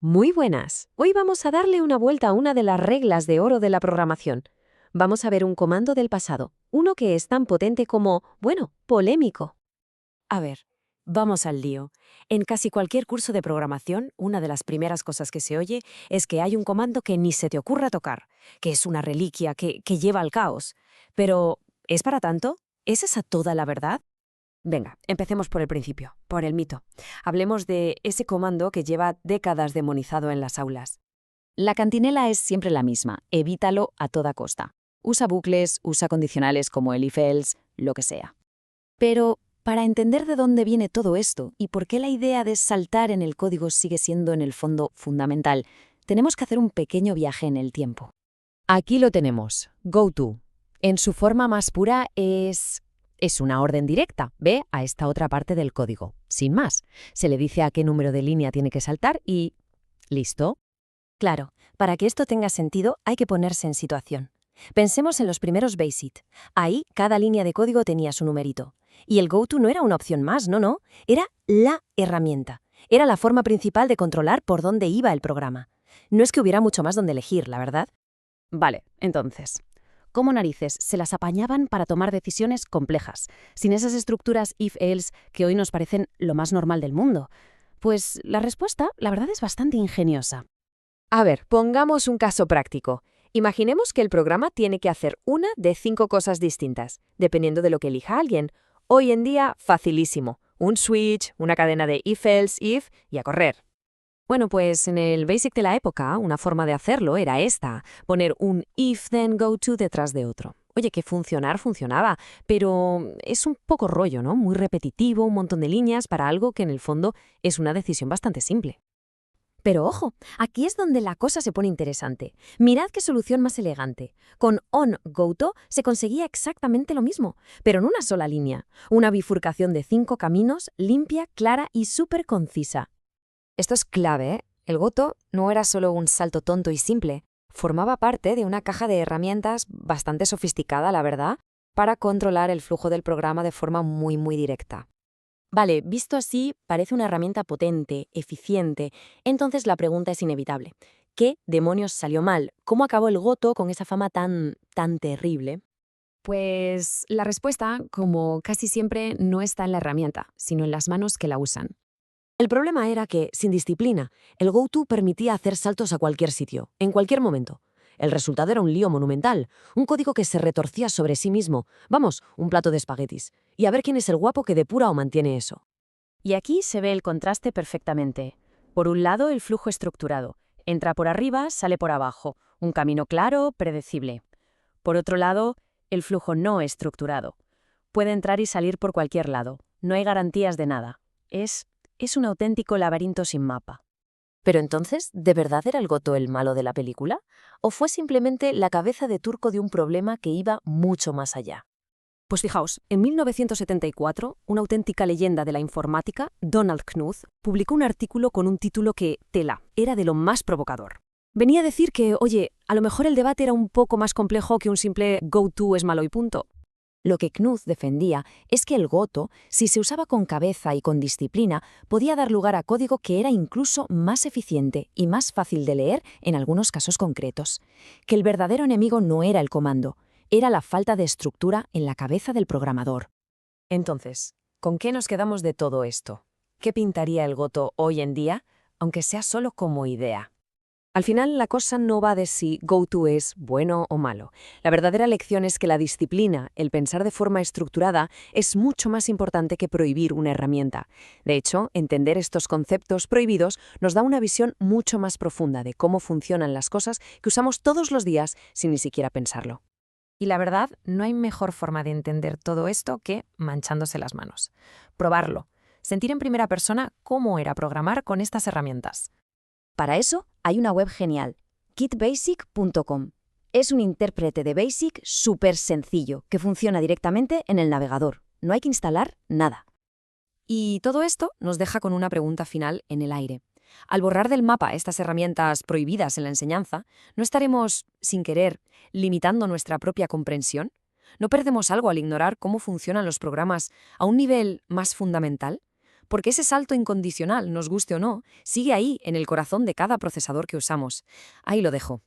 Muy buenas. Hoy vamos a darle una vuelta a una de las reglas de oro de la programación. Vamos a ver un comando del pasado, uno que es tan potente como, bueno, polémico. A ver, vamos al lío. En casi cualquier curso de programación, una de las primeras cosas que se oye es que hay un comando que ni se te ocurra tocar, que es una reliquia que lleva al caos. Pero, ¿es para tanto? ¿Es esa toda la verdad? Venga, empecemos por el principio, por el mito. Hablemos de ese comando que lleva décadas demonizado en las aulas. La cantinela es siempre la misma, evítalo a toda costa. Usa bucles, usa condicionales como el if-else, lo que sea. Pero, para entender de dónde viene todo esto y por qué la idea de saltar en el código sigue siendo en el fondo fundamental, tenemos que hacer un pequeño viaje en el tiempo. Aquí lo tenemos, goto. En su forma más pura es una orden directa, ve a esta otra parte del código. Sin más, se le dice a qué número de línea tiene que saltar y... ¿listo? Claro, para que esto tenga sentido hay que ponerse en situación. Pensemos en los primeros BASIC. Ahí cada línea de código tenía su numerito. Y el goto no era una opción más, no, era la herramienta. Era la forma principal de controlar por dónde iba el programa. No es que hubiera mucho más donde elegir, la verdad. Vale, entonces, ¿cómo narices se las apañaban para tomar decisiones complejas, sin esas estructuras if-else que hoy nos parecen lo más normal del mundo? Pues la respuesta, la verdad, es bastante ingeniosa. A ver, pongamos un caso práctico. Imaginemos que el programa tiene que hacer una de 5 cosas distintas, dependiendo de lo que elija alguien. Hoy en día, facilísimo. Un switch, una cadena de if-else, if y a correr. Bueno, pues en el BASIC de la época, una forma de hacerlo era esta, poner un if then goto detrás de otro. Oye, que funcionaba, pero es un poco rollo, ¿no? Muy repetitivo, un montón de líneas para algo que en el fondo es una decisión bastante simple. Pero ojo, aquí es donde la cosa se pone interesante. Mirad qué solución más elegante. Con onGoto se conseguía exactamente lo mismo, pero en una sola línea. Una bifurcación de 5 caminos, limpia, clara y súper concisa. Esto es clave, ¿eh? El goto no era solo un salto tonto y simple, formaba parte de una caja de herramientas bastante sofisticada, la verdad, para controlar el flujo del programa de forma muy directa. Vale, visto así, parece una herramienta potente, eficiente. Entonces la pregunta es inevitable. ¿Qué demonios salió mal? ¿Cómo acabó el goto con esa fama tan terrible? Pues la respuesta, como casi siempre, no está en la herramienta, sino en las manos que la usan. El problema era que, sin disciplina, el goto permitía hacer saltos a cualquier sitio, en cualquier momento. El resultado era un lío monumental, un código que se retorcía sobre sí mismo. Vamos, un plato de espaguetis. Y a ver quién es el guapo que depura o mantiene eso. Y aquí se ve el contraste perfectamente. Por un lado, el flujo estructurado. Entra por arriba, sale por abajo. Un camino claro, predecible. Por otro lado, el flujo no estructurado. Puede entrar y salir por cualquier lado. No hay garantías de nada. Es un auténtico laberinto sin mapa. Pero entonces, ¿de verdad era el goto el malo de la película? ¿O fue simplemente la cabeza de turco de un problema que iba mucho más allá? Pues fijaos, en 1974, una auténtica leyenda de la informática, Donald Knuth, publicó un artículo con un título que, tela, era de lo más provocador. Venía a decir que, oye, a lo mejor el debate era un poco más complejo que un simple goto es malo y punto. Lo que Knuth defendía es que el goto, si se usaba con cabeza y con disciplina, podía dar lugar a código que era incluso más eficiente y más fácil de leer en algunos casos concretos. Que el verdadero enemigo no era el comando, era la falta de estructura en la cabeza del programador. Entonces, ¿con qué nos quedamos de todo esto? ¿Qué pintaría el goto hoy en día, aunque sea solo como idea? Al final, la cosa no va de si goto es bueno o malo. La verdadera lección es que la disciplina, el pensar de forma estructurada, es mucho más importante que prohibir una herramienta. De hecho, entender estos conceptos prohibidos nos da una visión mucho más profunda de cómo funcionan las cosas que usamos todos los días sin ni siquiera pensarlo. Y la verdad, no hay mejor forma de entender todo esto que manchándose las manos. Probarlo. Sentir en primera persona cómo era programar con estas herramientas. Para eso hay una web genial, kitbasic.com. Es un intérprete de BASIC súper sencillo, que funciona directamente en el navegador. No hay que instalar nada. Y todo esto nos deja con una pregunta final en el aire. Al borrar del mapa estas herramientas prohibidas en la enseñanza, ¿no estaremos, sin querer, limitando nuestra propia comprensión? ¿No perdemos algo al ignorar cómo funcionan los programas a un nivel más fundamental? porque ese salto incondicional, nos guste o no, sigue ahí, en el corazón de cada procesador que usamos. Ahí lo dejo.